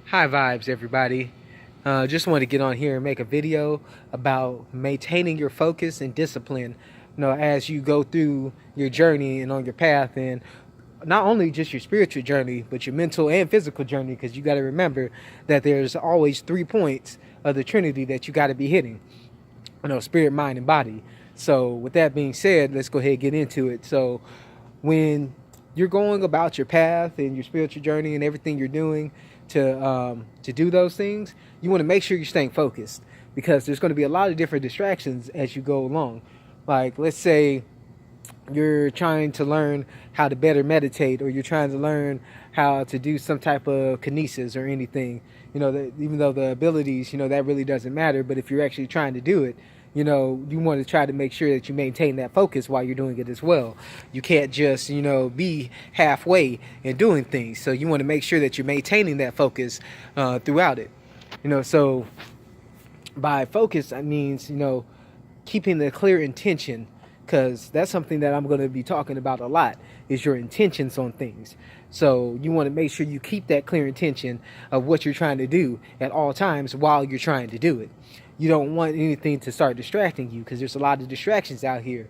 Hi vibes everybody. Just want to get on here and make a video about maintaining your focus and discipline, as you go through your journey and on your path, and not only just your spiritual journey, but your mental and physical journey, because you got to remember that there's always 3 points of the Trinity that you got to be hitting, spirit, mind, and body. So with that being said, let's go ahead and get into it. So when you're going about your path and your spiritual journey and everything you're doing to do those things, you want to make sure you're staying focused, because there's going to be a lot of different distractions as you go along. Like, let's say you're trying to learn how to better meditate, or you're trying to learn how to do some type of kinesis or anything, that even though the abilities, that really doesn't matter, but if you're actually trying to do it, you want to try to make sure that you maintain that focus while you're doing it as well. You can't just, be halfway in doing things. So you want to make sure that you're maintaining that focus throughout it. So by focus, that means, keeping the clear intention, because that's something that I'm going to be talking about a lot, is your intentions on things. So you want to make sure you keep that clear intention of what you're trying to do at all times while you're trying to do it. You don't want anything to start distracting you, because there's a lot of distractions out here.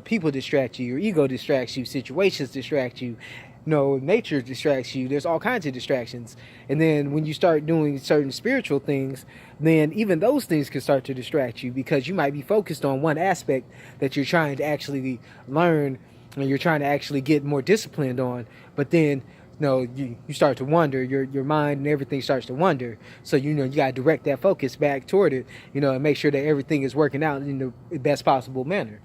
People distract you, your ego distracts you, situations distract you, nature distracts you. There's all kinds of distractions. And then when you start doing certain spiritual things, then even those things can start to distract you, because you might be focused on one aspect that you're trying to actually learn and you're trying to actually get more disciplined on. But then, you start to wonder, your mind and everything starts to wonder. So, you got to direct that focus back toward it, and make sure that everything is working out in the best possible manner.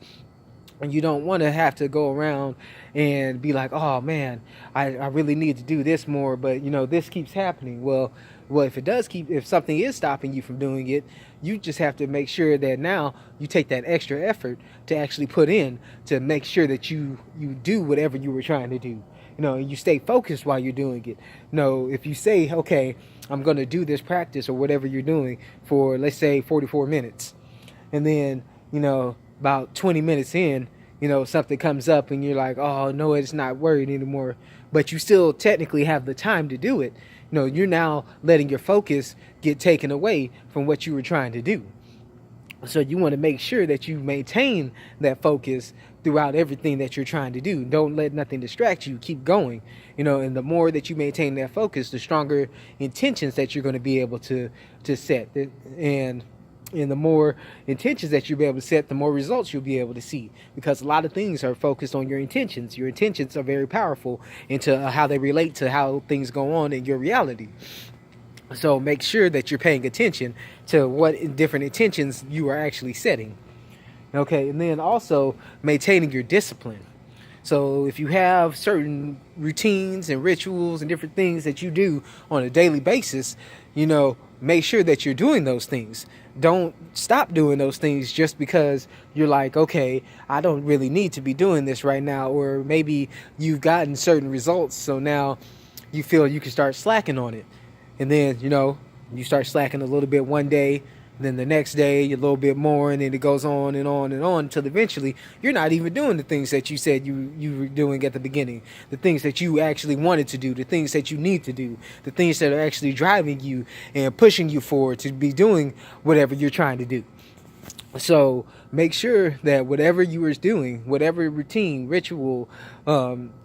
And you don't want to have to go around and be like, oh man, I really need to do this more, but this keeps happening. Well, if something is stopping you from doing it, you just have to make sure that now you take that extra effort to actually put in to make sure that you do whatever you were trying to do. And you stay focused while you're doing it. If you say, okay, I'm going to do this practice or whatever you're doing for, let's say, 44 minutes, and then, about 20 minutes in, something comes up and you're like, oh no, it's not worried anymore, but you still technically have the time to do it. You're now letting your focus get taken away from what you were trying to do. So you want to make sure that you maintain that focus throughout everything that you're trying to do. Don't let nothing distract you. Keep going. And the more that you maintain that focus, the stronger intentions that you're going to be able to set. And the more intentions that you'll be able to set, the more results you'll be able to see, because a lot of things are focused on your intentions. Your intentions are very powerful into how they relate to how things go on in your reality. So make sure that you're paying attention to what different intentions you are actually setting. Okay, and then also maintaining your discipline. So if you have certain routines and rituals and different things that you do on a daily basis, make sure that you're doing those things. Don't stop doing those things just because you're like, okay, I don't really need to be doing this right now. Or maybe you've gotten certain results, so now you feel you can start slacking on it. And then, you start slacking a little bit one day, then the next day a little bit more, and then it goes on and on and on until eventually you're not even doing the things that you said you were doing at the beginning, the things that you actually wanted to do, the things that you need to do, the things that are actually driving you and pushing you forward to be doing whatever you're trying to do. So make sure that whatever you were doing, whatever routine, ritual,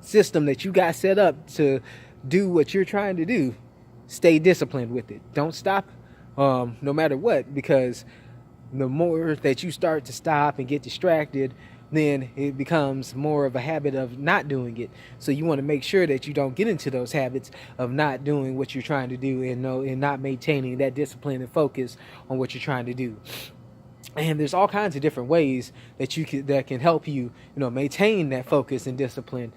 system that you got set up to do what you're trying to do, stay disciplined with it. Don't stop, no matter what, because the more that you start to stop and get distracted, then it becomes more of a habit of not doing it. So you want to make sure that you don't get into those habits of not doing what you're trying to do, and not maintaining that discipline and focus on what you're trying to do. And there's all kinds of different ways that can help you, maintain that focus and discipline.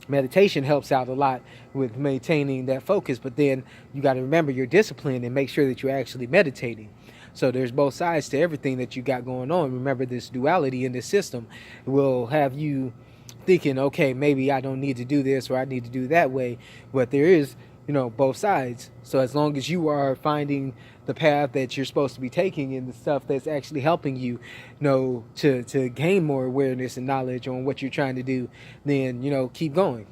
Meditation helps out a lot with maintaining that focus, but then you got to remember your discipline and make sure that you're actually meditating. So there's both sides to everything that you got going on. Remember, this duality in this system will have you thinking, okay, maybe I don't need to do this or I need to do that way, but there is, both sides. So as long as you are finding the path that you're supposed to be taking and the stuff that's actually helping you, to gain more awareness and knowledge on what you're trying to do, then, keep going.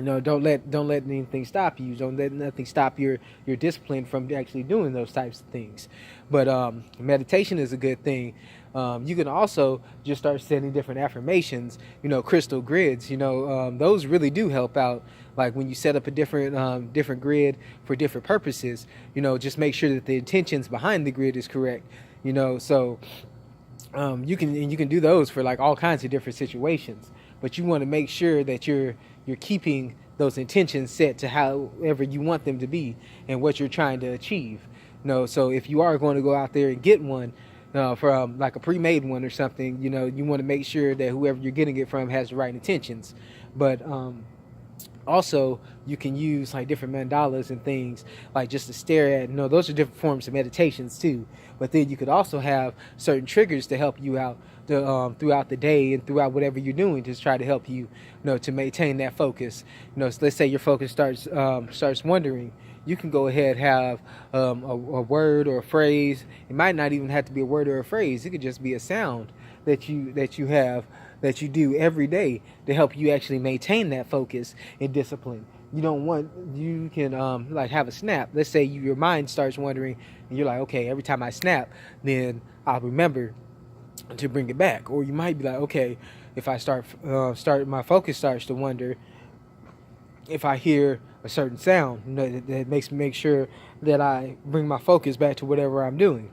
Don't let anything stop you. Don't let nothing stop your discipline from actually doing those types of things. But meditation is a good thing. You can also just start setting different affirmations, crystal grids. Those really do help out. Like when you set up a different grid for different purposes, just make sure that the intentions behind the grid is correct. So you can do those for like all kinds of different situations, but you want to make sure that you're keeping those intentions set to however you want them to be and what you're trying to achieve. So if you are going to go out there and get one from like a pre-made one or something, you want to make sure that whoever you're getting it from has the right intentions. But also, you can use like different mandalas and things like just to stare at. Those are different forms of meditations too. But then you could also have certain triggers to help you out throughout the day and throughout whatever you're doing to try to help you, to maintain that focus. So let's say your focus starts wandering. You can go ahead and have a word or a phrase. It might not even have to be a word or a phrase. It could just be a sound that you do every day to help you actually maintain that focus and discipline. You can like have a snap. Let's say your mind starts wandering and you're like, okay, every time I snap, then I'll remember to bring it back. Or you might be like, okay, if I start my focus starts to wander, if I hear a certain sound, that makes me make sure that I bring my focus back to whatever I'm doing.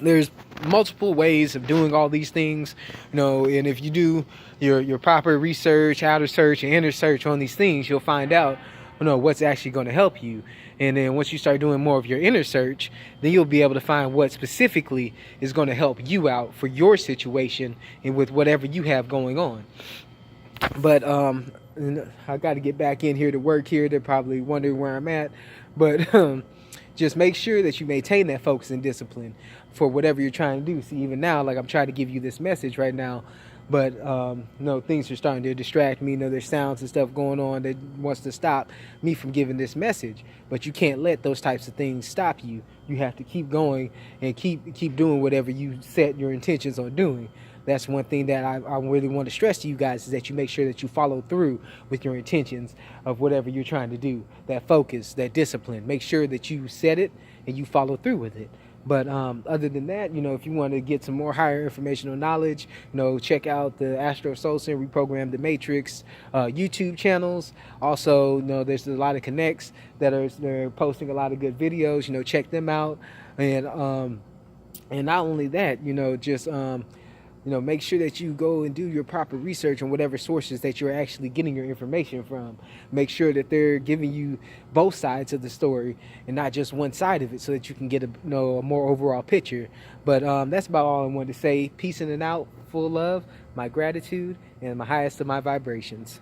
There's multiple ways of doing all these things, and if you do your proper research, outer search, and inner search on these things, you'll find out, what's actually going to help you. And then once you start doing more of your inner search, then you'll be able to find what specifically is going to help you out for your situation and with whatever you have going on. But I got to get back in here to work here. They're probably wondering where I'm at, but just make sure that you maintain that focus and discipline for whatever you're trying to do. See, even now, like I'm trying to give you this message right now, but things are starting to distract me. There's sounds and stuff going on that wants to stop me from giving this message. But you can't let those types of things stop you. You have to keep going and keep doing whatever you set your intentions on doing. That's one thing that I really want to stress to you guys, is that you make sure that you follow through with your intentions of whatever you're trying to do. That focus, that discipline. Make sure that you set it and you follow through with it. But other than that, if you want to get some more higher informational knowledge, check out the Astro Soul Center Reprogram the Matrix YouTube channels. Also, there's a lot of connects they're posting a lot of good videos. Check them out. And not only that, just make sure that you go and do your proper research on whatever sources that you're actually getting your information from. Make sure that they're giving you both sides of the story and not just one side of it, so that you can get a more overall picture. But that's about all I wanted to say. Peace in and out, full love, my gratitude, and my highest of my vibrations.